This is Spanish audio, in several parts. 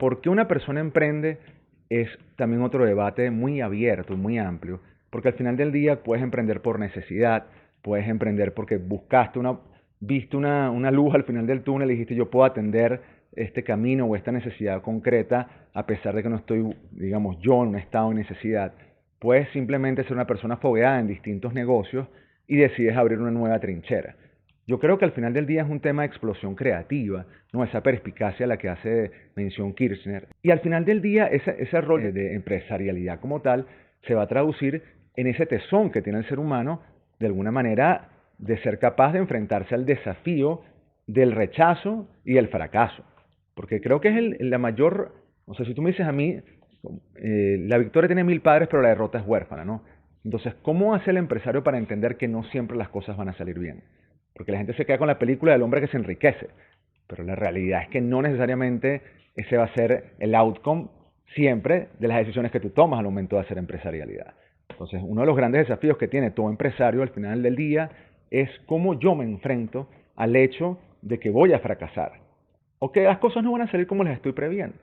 por qué una persona emprende es también otro debate muy abierto, muy amplio, porque al final del día puedes emprender por necesidad, puedes emprender porque viste una luz al final del túnel y dijiste yo puedo atender este camino o esta necesidad concreta a pesar de que no estoy, digamos, yo en un estado de necesidad. Puedes simplemente ser una persona fogueada en distintos negocios y decides abrir una nueva trinchera. Yo creo que al final del día es un tema de explosión creativa, ¿no? Esa perspicacia a la que hace mención Kirchner. Y al final del día ese rol de empresarialidad como tal se va a traducir en ese tesón que tiene el ser humano, de alguna manera, de ser capaz de enfrentarse al desafío del rechazo y el fracaso. Porque creo que es la mayor, o sea, si tú me dices a mí, la victoria tiene 1000 padres, pero la derrota es huérfana, ¿no? Entonces, ¿cómo hace el empresario para entender que no siempre las cosas van a salir bien? Porque la gente se queda con la película del hombre que se enriquece, pero la realidad es que no necesariamente ese va a ser el outcome siempre de las decisiones que tú tomas al momento de hacer empresarialidad. Entonces, uno de los grandes desafíos que tiene todo empresario al final del día es cómo yo me enfrento al hecho de que voy a fracasar o que las cosas no van a salir como las estoy previendo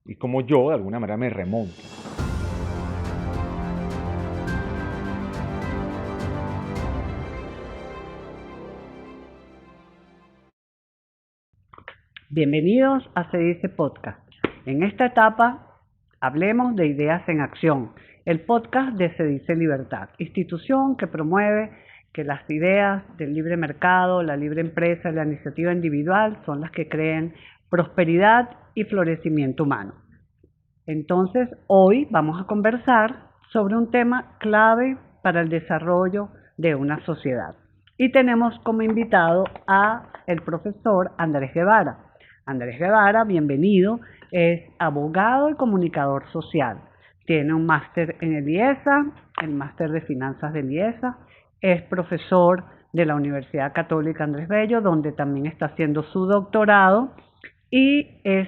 y cómo yo de alguna manera me remonto. Bienvenidos a Se Dice Podcast. En esta etapa hablemos de ideas en acción, el podcast de Se Dice Libertad, institución que promueve que las ideas del libre mercado, la libre empresa y la iniciativa individual son las que creen prosperidad y florecimiento humano. Entonces, hoy vamos a conversar sobre un tema clave para el desarrollo de una sociedad. Y tenemos como invitado a el profesor Andrés Guevara. Andrés Guevara, bienvenido, es abogado y comunicador social. Tiene un máster en el IESA, el máster de finanzas del IESA. Es profesor de la Universidad Católica Andrés Bello, donde también está haciendo su doctorado. Y es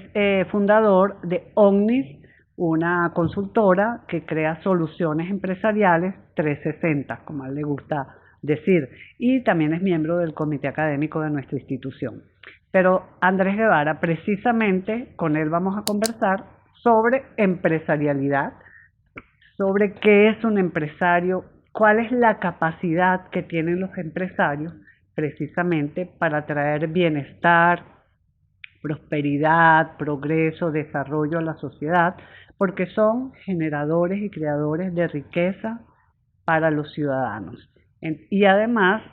fundador de Omnis, una consultora que crea soluciones empresariales 360, como a él le gusta decir. Y también es miembro del comité académico de nuestra institución. Pero Andrés Guevara, precisamente con él vamos a conversar sobre empresarialidad, sobre qué es un empresario, cuál es la capacidad que tienen los empresarios precisamente para traer bienestar, prosperidad, progreso, desarrollo a la sociedad, porque son generadores y creadores de riqueza para los ciudadanos. Y además,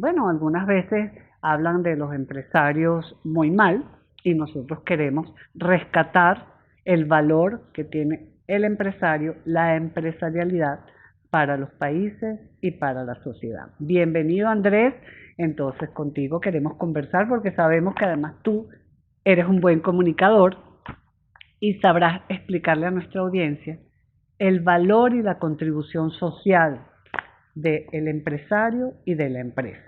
algunas veces hablan de los empresarios muy mal y nosotros queremos rescatar el valor que tiene el empresario, la empresarialidad para los países y para la sociedad. Bienvenido, Andrés. Entonces, contigo queremos conversar porque sabemos que además tú eres un buen comunicador y sabrás explicarle a nuestra audiencia el valor y la contribución social del empresario y de la empresa.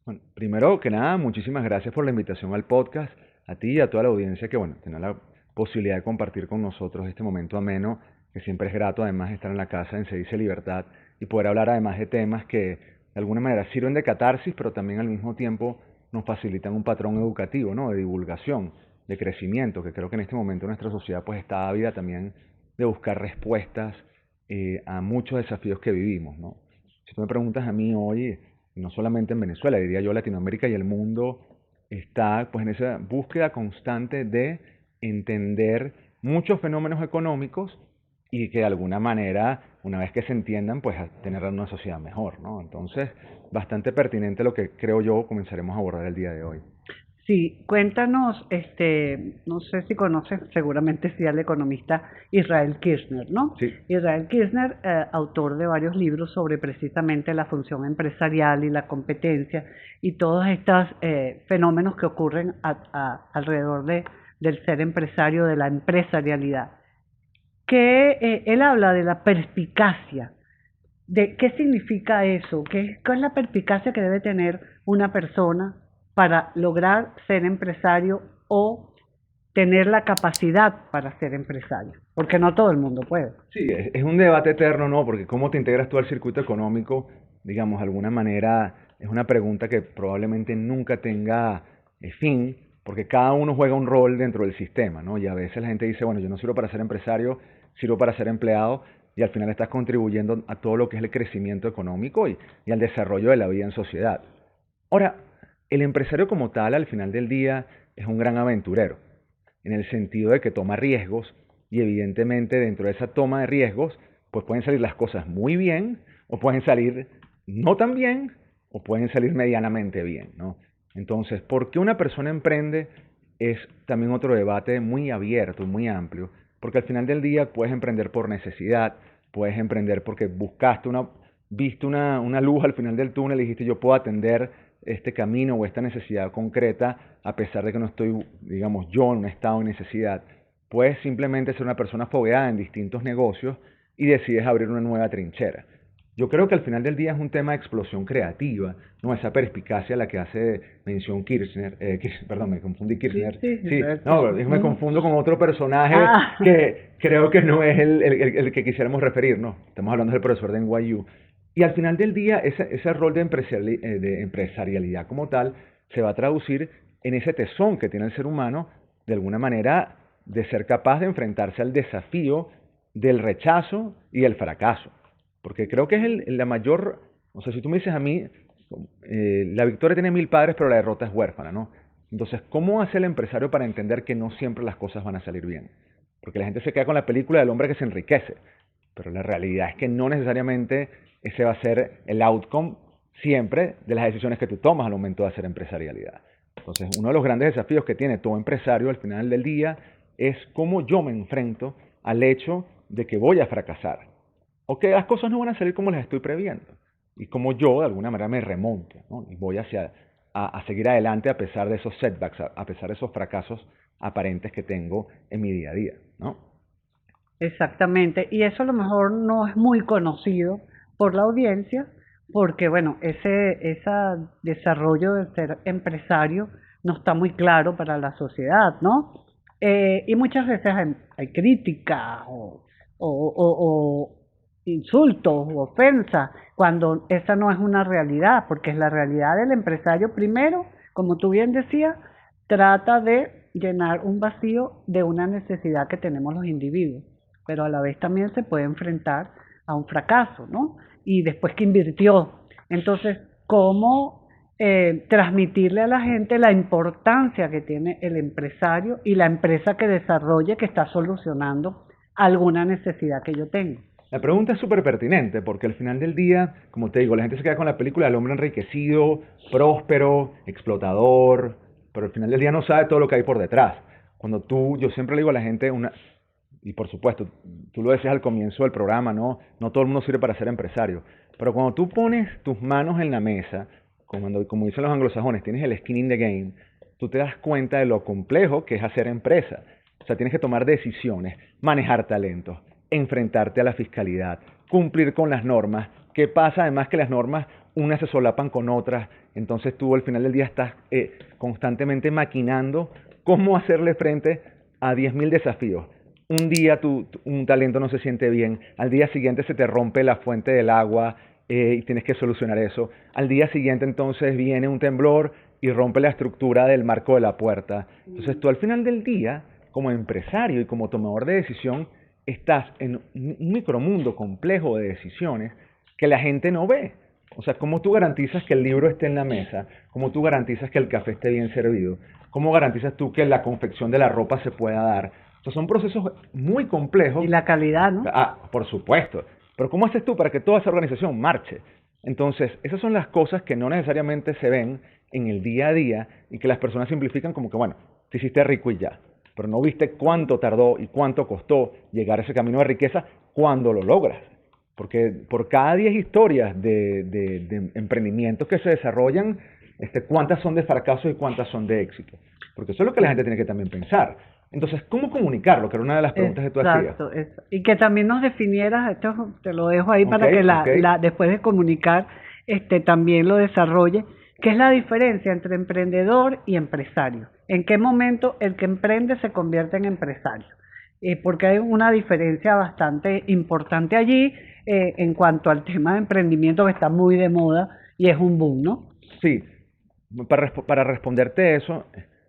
Bueno, primero que nada, muchísimas gracias por la invitación al podcast, a ti y a toda la audiencia que, tiene la posibilidad de compartir con nosotros este momento ameno, que siempre es grato además estar en la casa en Se Dice Libertad y poder hablar además de temas que de alguna manera sirven de catarsis, pero también al mismo tiempo nos facilitan un patrón educativo, ¿no? De divulgación, de crecimiento, que creo que en este momento nuestra sociedad pues está ávida también de buscar respuestas a muchos desafíos que vivimos, ¿no? Si tú me preguntas a mí hoy, no solamente en Venezuela, diría yo Latinoamérica y el mundo está pues en esa búsqueda constante de entender muchos fenómenos económicos y que de alguna manera, una vez que se entiendan, pues a tener una sociedad mejor, ¿no? Entonces, bastante pertinente lo que creo yo comenzaremos a abordar el día de hoy. Sí, cuéntanos, no sé si conoces, seguramente sí, al economista Israel Kirchner, ¿no? Sí. Israel Kirchner, autor de varios libros sobre precisamente la función empresarial y la competencia y todos estos fenómenos que ocurren alrededor del ser empresario, de la empresarialidad. Que él habla de la perspicacia, de qué significa eso, cuál es la perspicacia que debe tener una persona para lograr ser empresario o tener la capacidad para ser empresario, porque no todo el mundo puede. Sí, es un debate eterno, ¿no? Porque cómo te integras tú al circuito económico, digamos, de alguna manera, es una pregunta que probablemente nunca tenga fin, porque cada uno juega un rol dentro del sistema, ¿no? Y a veces la gente dice, bueno, yo no sirvo para ser empresario, sirvo para ser empleado, y al final estás contribuyendo a todo lo que es el crecimiento económico y al desarrollo de la vida en sociedad. Ahora, el empresario como tal, al final del día, es un gran aventurero, en el sentido de que toma riesgos y evidentemente dentro de esa toma de riesgos, pues pueden salir las cosas muy bien o pueden salir no tan bien o pueden salir medianamente bien, ¿no? Entonces, ¿por qué una persona emprende? Es también otro debate muy abierto, muy amplio, porque al final del día puedes emprender por necesidad, puedes emprender porque viste una luz al final del túnel y dijiste yo puedo atender este camino o esta necesidad concreta a pesar de que no estoy, digamos, yo en un estado de necesidad. Puedes simplemente ser una persona fogueada en distintos negocios y decides abrir una nueva trinchera. Yo creo que al final del día es un tema de explosión creativa, ¿no? Esa perspicacia a la que hace mención Kirchner, perdón, me confundí Sí, Kirchner, sí, sí, no, me confundo con otro personaje Ah, que creo que no es el que quisiéramos referir, ¿no? Estamos hablando del profesor de NYU. Y al final del día, ese rol de empresarialidad como tal se va a traducir en ese tesón que tiene el ser humano, de alguna manera, de ser capaz de enfrentarse al desafío del rechazo y el fracaso. Porque creo que es la mayor, o sea, si tú me dices a mí, la victoria tiene 1000 padres, pero la derrota es huérfana, ¿no? Entonces, ¿cómo hace el empresario para entender que no siempre las cosas van a salir bien? Porque la gente se queda con la película del hombre que se enriquece, pero la realidad es que no necesariamente ese va a ser el outcome siempre de las decisiones que tú tomas al momento de hacer empresarialidad. Entonces, uno de los grandes desafíos que tiene todo empresario al final del día es cómo yo me enfrento al hecho de que voy a fracasar o que las cosas no van a salir como las estoy previendo y cómo yo de alguna manera me remonto, ¿no? Y voy a seguir adelante a pesar de esos setbacks, a pesar de esos fracasos aparentes que tengo en mi día a día, ¿no? exactamente. Y eso a lo mejor no es muy conocido por la audiencia, porque bueno, ese desarrollo de ser empresario no está muy claro para la sociedad, ¿no? Y muchas veces hay críticas o insultos o ofensas cuando esa no es una realidad, porque es la realidad del empresario primero, como tú bien decías, trata de llenar un vacío de una necesidad que tenemos los individuos, pero a la vez también se puede enfrentar a un fracaso, ¿no? Y después que invirtió. Entonces, ¿cómo transmitirle a la gente la importancia que tiene el empresario y la empresa que desarrolle, que está solucionando alguna necesidad que yo tengo? La pregunta es súper pertinente porque al final del día, como te digo, la gente se queda con la película del hombre enriquecido, próspero, explotador, pero al final del día no sabe todo lo que hay por detrás. Yo siempre le digo a la gente, y por supuesto, tú lo decías al comienzo del programa, ¿no? No todo el mundo sirve para ser empresario, pero cuando tú pones tus manos en la mesa, como dicen los anglosajones, tienes el skin in the game, tú te das cuenta de lo complejo que es hacer empresa. O sea, tienes que tomar decisiones, manejar talentos, enfrentarte a la fiscalidad, cumplir con las normas. ¿Qué pasa? Además que las normas unas se solapan con otras, entonces tú al final del día estás constantemente maquinando cómo hacerle frente a 10.000 desafíos. Un día un talento no se siente bien, al día siguiente se te rompe la fuente del agua y tienes que solucionar eso. Al día siguiente entonces viene un temblor y rompe la estructura del marco de la puerta. Entonces tú al final del día, como empresario y como tomador de decisión, estás en un micromundo complejo de decisiones que la gente no ve. O sea, ¿cómo tú garantizas que el libro esté en la mesa? ¿Cómo tú garantizas que el café esté bien servido? ¿Cómo garantizas tú que la confección de la ropa se pueda dar? Entonces son procesos muy complejos. Y la calidad, ¿no? Por supuesto. Pero ¿cómo haces tú para que toda esa organización marche? Entonces, esas son las cosas que no necesariamente se ven en el día a día y que las personas simplifican como que, bueno, te hiciste rico y ya. Pero no viste cuánto tardó y cuánto costó llegar a ese camino de riqueza cuando lo logras. Porque por cada 10 historias de emprendimientos que se desarrollan, ¿cuántas son de fracaso y cuántas son de éxito? Porque eso es lo que la gente tiene que también pensar. Entonces, ¿cómo comunicarlo? Que era una de las preguntas que tú hacías. Exacto, y que también nos definieras, esto te lo dejo ahí para que después de comunicar, también lo desarrolle, ¿qué es la diferencia entre emprendedor y empresario? ¿En qué momento el que emprende se convierte en empresario? Porque hay una diferencia bastante importante allí en cuanto al tema de emprendimiento que está muy de moda y es un boom, ¿no? Sí, para responderte eso,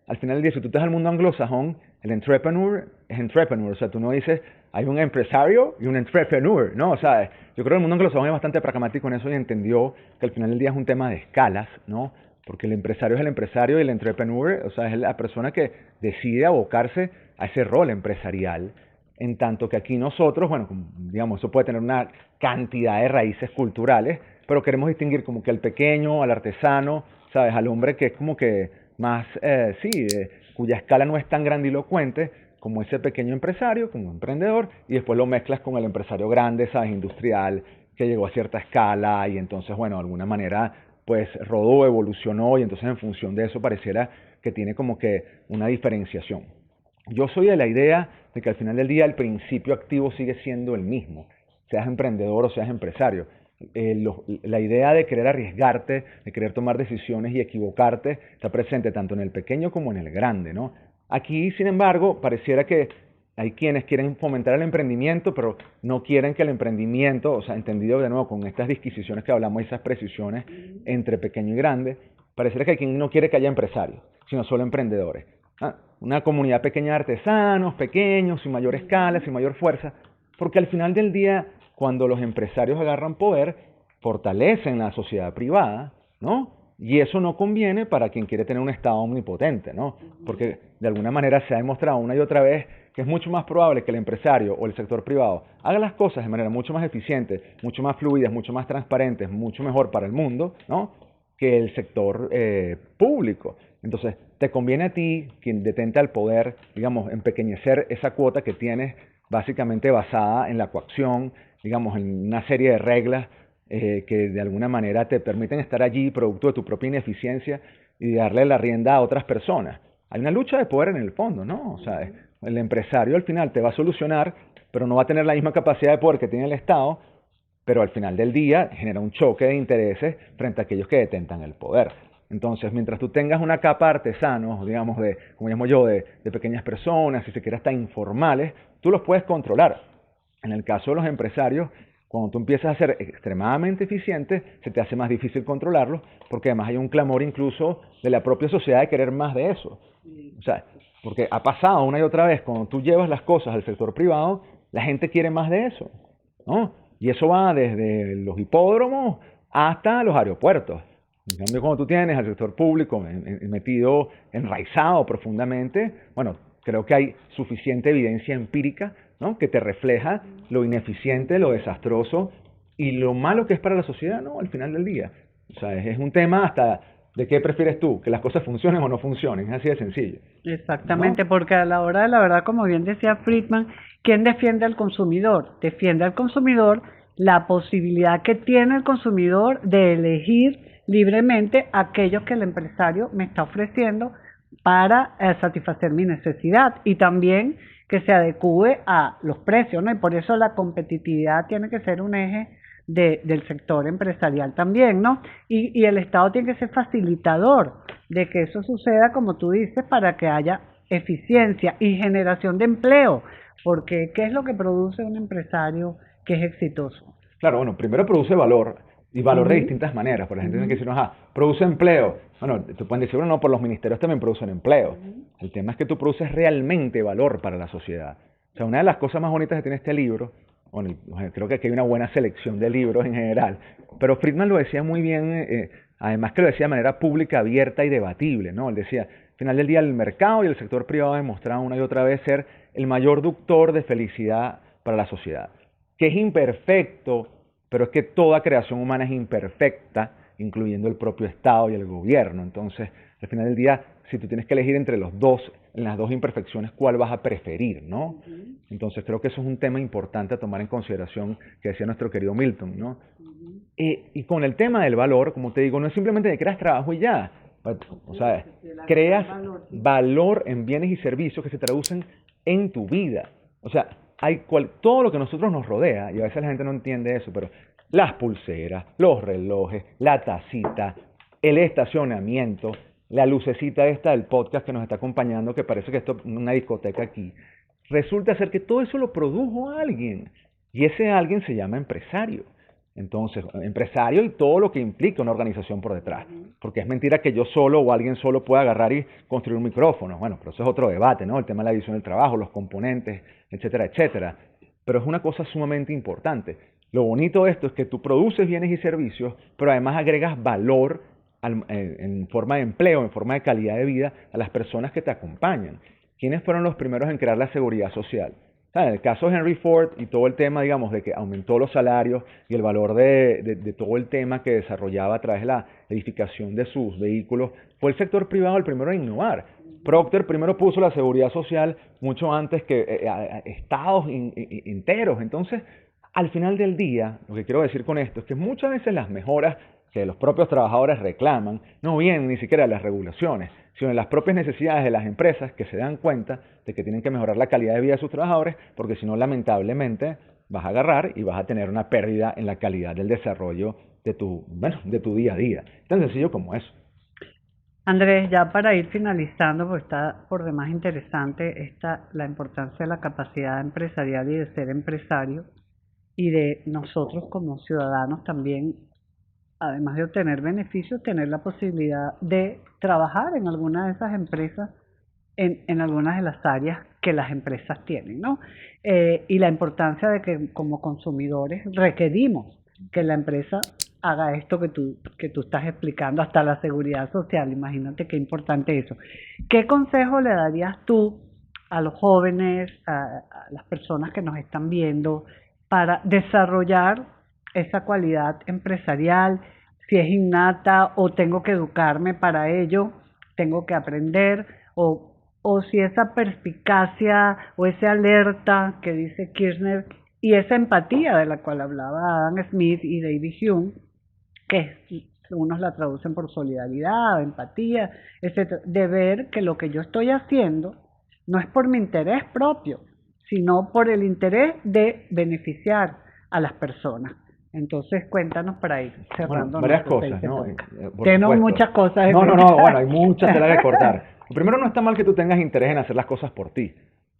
al final del día, si tú estás al mundo anglosajón, el entrepreneur es entrepreneur. O sea, tú no dices, hay un empresario y un entrepreneur, ¿no? O sea, yo creo que el mundo anglosajón es bastante pragmático en eso y entendió que al final del día es un tema de escalas, ¿no? Porque el empresario es el empresario y el entrepreneur, o sea, es la persona que decide abocarse a ese rol empresarial. En tanto que aquí nosotros, bueno, digamos, eso puede tener una cantidad de raíces culturales, pero queremos distinguir como que al pequeño, al artesano, ¿sabes? Al hombre que es como que más, cuya escala no es tan grandilocuente como ese pequeño empresario, como emprendedor, y después lo mezclas con el empresario grande, ¿sabes? Industrial, que llegó a cierta escala y entonces, bueno, de alguna manera, pues rodó, evolucionó y entonces en función de eso pareciera que tiene como que una diferenciación. Yo soy de la idea de que al final del día el principio activo sigue siendo el mismo, seas emprendedor o seas empresario. La idea de querer arriesgarte, de querer tomar decisiones y equivocarte, está presente tanto en el pequeño como en el grande, ¿no? Aquí, sin embargo, pareciera que hay quienes quieren fomentar el emprendimiento, pero no quieren que el emprendimiento, o sea, entendido de nuevo con estas disquisiciones que hablamos, esas precisiones entre pequeño y grande, pareciera que hay quien no quiere que haya empresarios, sino solo emprendedores. Una comunidad pequeña de artesanos, pequeños, sin mayor escala, sin mayor fuerza, porque al final del día, cuando los empresarios agarran poder, fortalecen la sociedad privada, ¿no? Y eso no conviene para quien quiere tener un Estado omnipotente, ¿no? Porque de alguna manera se ha demostrado una y otra vez que es mucho más probable que el empresario o el sector privado haga las cosas de manera mucho más eficiente, mucho más fluidas, mucho más transparentes, mucho mejor para el mundo, ¿no? Que el sector público. Entonces, te conviene a ti, quien detenta el poder, digamos, empequeñecer esa cuota que tienes básicamente basada en la coacción, digamos, en una serie de reglas que de alguna manera te permiten estar allí producto de tu propia ineficiencia y darle la rienda a otras personas. Hay una lucha de poder en el fondo, ¿no? O sea, el empresario al final te va a solucionar, pero no va a tener la misma capacidad de poder que tiene el Estado, pero al final del día genera un choque de intereses frente a aquellos que detentan el poder. Entonces, mientras tú tengas una capa de artesanos, digamos, como llamo yo, de pequeñas personas, si se quiere hasta informales, tú los puedes controlar. En el caso de los empresarios, cuando tú empiezas a ser extremadamente eficiente, se te hace más difícil controlarlos, porque además hay un clamor incluso de la propia sociedad de querer más de eso. O sea, porque ha pasado una y otra vez, cuando tú llevas las cosas al sector privado, la gente quiere más de eso, ¿no? Y eso va desde los hipódromos hasta los aeropuertos. En cambio, cuando tú tienes al sector público metido, enraizado profundamente, bueno, creo que hay suficiente evidencia empírica, ¿no? Que te refleja lo ineficiente, lo desastroso y lo malo que es para la sociedad, ¿no? Al final del día. O sea, es un tema hasta de qué prefieres tú, que las cosas funcionen o no funcionen, es así de sencillo, Exactamente, ¿no? porque a la hora de la verdad, como bien decía Friedman, ¿quién defiende al consumidor? Defiende al consumidor la posibilidad que tiene el consumidor de elegir libremente aquello que el empresario me está ofreciendo para satisfacer mi necesidad y también que se adecue a los precios, ¿no? Y por eso la competitividad tiene que ser un eje del sector empresarial también, ¿no? Y el Estado tiene que ser facilitador de que eso suceda, como tú dices, para que haya eficiencia y generación de empleo, porque ¿qué es lo que produce un empresario que es exitoso? Claro, bueno, primero produce valor, y valor de Ujú, distintas maneras, porque la gente tiene que ujú, decir, ajá, produce empleo. Bueno, te pueden decir, bueno, no, por los ministerios también producen empleo. ujú. El tema es que tú produces realmente valor para la sociedad. O sea, una de las cosas más bonitas que tiene este libro, bueno, creo que aquí hay una buena selección de libros en general, pero Friedman lo decía muy bien, además que lo decía de manera pública, abierta y debatible, ¿no? Él decía, al final del día el mercado y el sector privado demostraron una y otra vez ser el mayor ductor de felicidad para la sociedad, que es imperfecto, pero es que toda creación humana es imperfecta, incluyendo el propio Estado y el gobierno. Entonces, al final del día, si tú tienes que elegir entre los dos, en las dos imperfecciones, ¿cuál vas a preferir, no? Ujú, Entonces, creo que eso es un tema importante a tomar en consideración que decía nuestro querido Milton, ¿no? ujú. Y con el tema del valor, como te digo, no es simplemente que creas trabajo y ya. O Sí, sea, el agregar creas valor, sí. valor en bienes y servicios que se traducen en tu vida. O sea, todo lo que a nosotros nos rodea, y a veces la gente no entiende eso, pero las pulseras, los relojes, la tacita, el estacionamiento, la lucecita esta del podcast que nos está acompañando, que parece que esto es una discoteca aquí, resulta ser que todo eso lo produjo alguien. Y ese alguien se llama empresario. Entonces, empresario y todo lo que implica una organización por detrás. Porque es mentira que yo solo o alguien solo pueda agarrar y construir un micrófono. Bueno, pero eso es otro debate, ¿no? El tema de la división del trabajo, los componentes, etcétera, etcétera. Pero es una cosa sumamente importante. Lo bonito de esto es que tú produces bienes y servicios, pero además agregas valor en forma de empleo, en forma de calidad de vida a las personas que te acompañan. ¿Quiénes fueron los primeros en crear la seguridad social? En el caso de Henry Ford y todo el tema, digamos, de que aumentó los salarios y el valor de todo el tema que desarrollaba a través de la edificación de sus vehículos, fue el sector privado el primero en innovar. Procter primero puso la seguridad social mucho antes que estados enteros. Entonces, al final del día, lo que quiero decir con esto es que muchas veces las mejoras que los propios trabajadores reclaman no vienen ni siquiera de las regulaciones, sino de las propias necesidades de las empresas que se dan cuenta de que tienen que mejorar la calidad de vida de sus trabajadores, porque si no, lamentablemente, vas a agarrar y vas a tener una pérdida en la calidad del desarrollo de tu día a día. Tan sencillo como eso. Andrés, ya para ir finalizando, porque está por demás interesante la importancia de la capacidad empresarial y de ser empresario y de nosotros como ciudadanos también, además de obtener beneficios, tener la posibilidad de trabajar en alguna de esas empresas, en algunas de las áreas que las empresas tienen, ¿no? Y la importancia de que como consumidores requerimos que la empresa haga esto que tú estás explicando, hasta la seguridad social. Imagínate qué importante eso. ¿Qué consejo le darías tú a los jóvenes, a las personas que nos están viendo, para desarrollar esa cualidad empresarial, si es innata o tengo que educarme para ello, tengo que aprender, o si esa perspicacia o esa alerta que dice Kirchner y esa empatía de la cual hablaba Adam Smith y David Hume, que unos la traducen por solidaridad, empatía, etcétera, de ver que lo que yo estoy haciendo no es por mi interés propio, sino por el interés de beneficiar a las personas. Entonces, cuéntanos para ir cerrando. Bueno, varias cosas, ¿no? Tengo muchas cosas. No, bueno, hay muchas telas que cortar. Primero, no está mal que tú tengas interés en hacer las cosas por ti.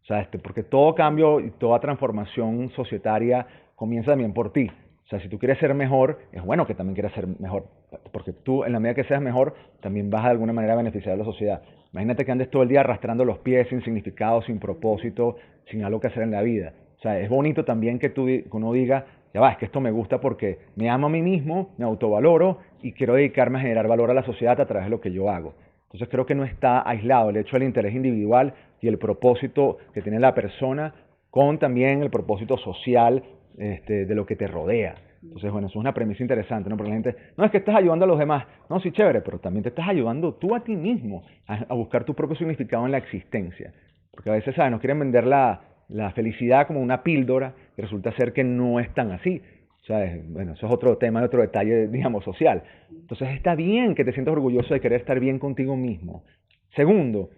O sea, porque todo cambio y toda transformación societaria comienza también por ti. O sea, si tú quieres ser mejor, es bueno que también quieras ser mejor, porque tú, en la medida que seas mejor, también vas de alguna manera a beneficiar a la sociedad. Imagínate que andes todo el día arrastrando los pies sin significado, sin propósito, sin algo que hacer en la vida. O sea, es bonito también que uno diga, ya va, es que esto me gusta porque me amo a mí mismo, me autovaloro y quiero dedicarme a generar valor a la sociedad a través de lo que yo hago. Entonces creo que no está aislado el hecho del interés individual y el propósito que tiene la persona con también el propósito social de lo que te rodea. Entonces, bueno, eso es una premisa interesante, ¿no? Porque la gente, no, es que estás ayudando a los demás. No, sí, chévere, pero también te estás ayudando tú a ti mismo a buscar tu propio significado en la existencia. Porque a veces, ¿sabes? Nos quieren vender la felicidad como una píldora y resulta ser que no es tan así. ¿Sabes? Bueno, eso es otro tema, otro detalle, digamos, social. Entonces, está bien que te sientas orgulloso de querer estar bien contigo mismo. Segundo,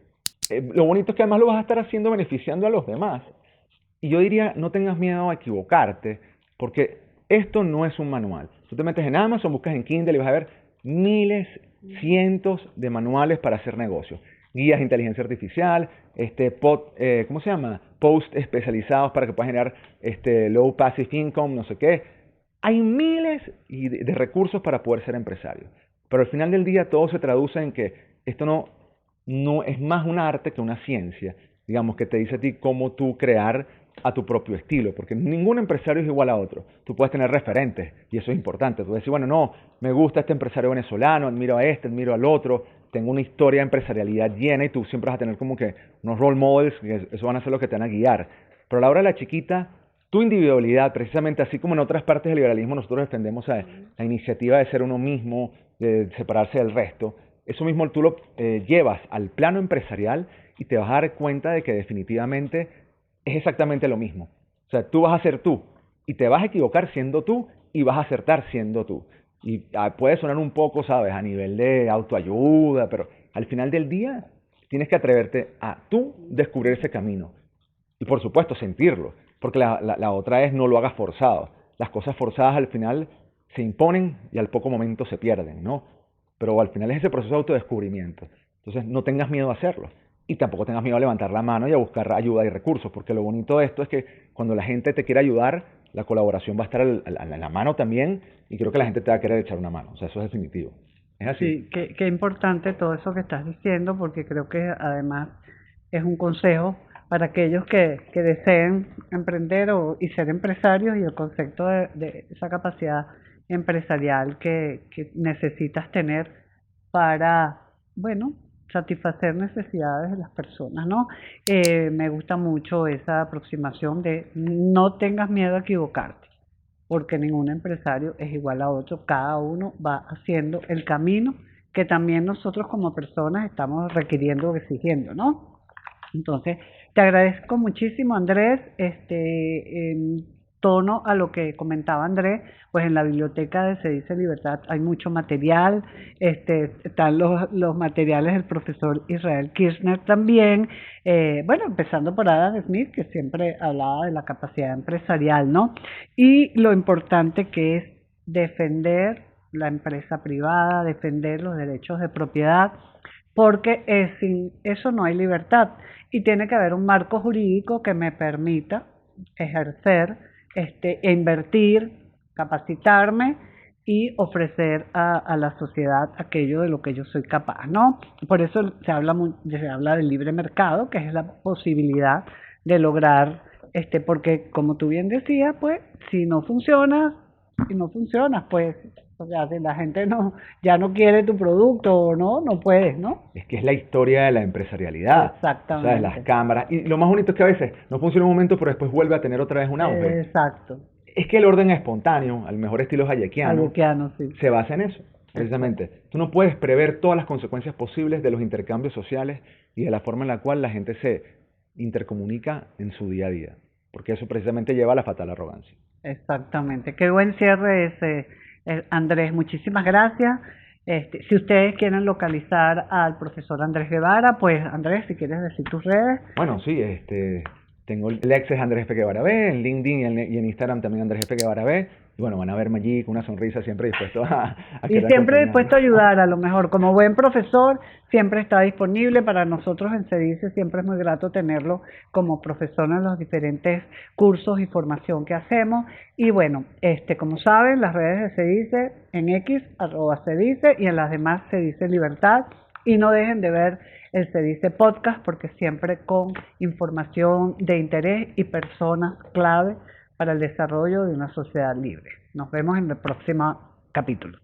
lo bonito es que además lo vas a estar haciendo beneficiando a los demás. Y yo diría, no tengas miedo a equivocarte, porque esto no es un manual. Tú te metes en Amazon, buscas en Kindle y vas a ver miles, cientos de manuales para hacer negocios. Guías de inteligencia artificial, ¿cómo se llama? Posts especializados para que puedas generar low passive income, no sé qué. Hay miles de recursos para poder ser empresario. Pero al final del día todo se traduce en que esto no es más un arte que una ciencia. Digamos, que te dice a ti cómo tú crear a tu propio estilo, porque ningún empresario es igual a otro. Tú puedes tener referentes, y eso es importante. Tú puedes decir, bueno, no, me gusta este empresario venezolano, admiro a este, admiro al otro, tengo una historia de empresarialidad llena, y tú siempre vas a tener como que unos role models, que eso van a ser los que te van a guiar. Pero a la hora de la chiquita, tu individualidad, precisamente así como en otras partes del liberalismo nosotros defendemos la iniciativa de ser uno mismo, de separarse del resto, eso mismo tú lo llevas al plano empresarial y te vas a dar cuenta de que definitivamente es exactamente lo mismo. O sea, tú vas a ser tú y te vas a equivocar siendo tú y vas a acertar siendo tú. Y puede sonar un poco, ¿sabes?, a nivel de autoayuda, pero al final del día tienes que atreverte a tú descubrir ese camino. Y por supuesto sentirlo, porque la otra es no lo hagas forzado. Las cosas forzadas al final se imponen y al poco momento se pierden, ¿no? Pero al final es ese proceso de autodescubrimiento. Entonces no tengas miedo a hacerlo. Y tampoco tengas miedo a levantar la mano y a buscar ayuda y recursos, porque lo bonito de esto es que cuando la gente te quiere ayudar, la colaboración va a estar a la mano también y creo que la gente te va a querer echar una mano. O sea, eso es definitivo. Es así. Sí, qué importante todo eso que estás diciendo, porque creo que además es un consejo para aquellos que deseen emprender y ser empresarios, y el concepto de esa capacidad empresarial que necesitas tener para, bueno, satisfacer necesidades de las personas, ¿no? Me gusta mucho esa aproximación de no tengas miedo a equivocarte, porque ningún empresario es igual a otro, cada uno va haciendo el camino que también nosotros como personas estamos requiriendo o exigiendo, ¿no? Entonces, te agradezco muchísimo, Andrés, en tono a lo que comentaba Andrés, pues en la biblioteca de Se Dice Libertad hay mucho material, están los materiales del profesor Israel Kirchner también, bueno, empezando por Adam Smith, que siempre hablaba de la capacidad empresarial, ¿no? Y lo importante que es defender la empresa privada, defender los derechos de propiedad, porque sin eso no hay libertad y tiene que haber un marco jurídico que me permita ejercer, e invertir, capacitarme y ofrecer a la sociedad aquello de lo que yo soy capaz, ¿no? Por eso se habla del libre mercado, que es la posibilidad de lograr, porque como tú bien decías, pues si no funciona, pues, o sea, si la gente ya no quiere tu producto o no puedes, ¿no? Es que es la historia de la empresarialidad. Exactamente. O sea, de las cámaras. Y lo más bonito es que a veces no funciona un momento, pero después vuelve a tener otra vez un auge. Exacto. Es que el orden espontáneo, al mejor estilo hayekiano, Hayekiano, sí. se basa en eso, precisamente. Tú no puedes prever todas las consecuencias posibles de los intercambios sociales y de la forma en la cual la gente se intercomunica en su día a día, porque eso precisamente lleva a la fatal arrogancia. Exactamente. Qué buen cierre ese, Andrés. Muchísimas gracias. Si ustedes quieren localizar al profesor Andrés Guevara, pues Andrés, si quieres decir tus redes. Bueno, sí, tengo el ex es Andrés F. Guevara B, en LinkedIn y en Instagram también Andrés F. Guevara B. Y bueno, van a verme allí con una sonrisa, siempre dispuesto a Y querer siempre acompañar. dispuesto a ayudar, a lo mejor. Como buen profesor, siempre está disponible. Para nosotros en CEDICE siempre es muy grato tenerlo como profesor en los diferentes cursos y formación que hacemos. Y bueno, como saben, las redes de CEDICE en X, @CEDICE, y en las demás CEDICE Libertad. Y no dejen de ver el CEDICE Podcast, porque siempre con información de interés y personas clave para el desarrollo de una sociedad libre. Nos vemos en el próximo capítulo.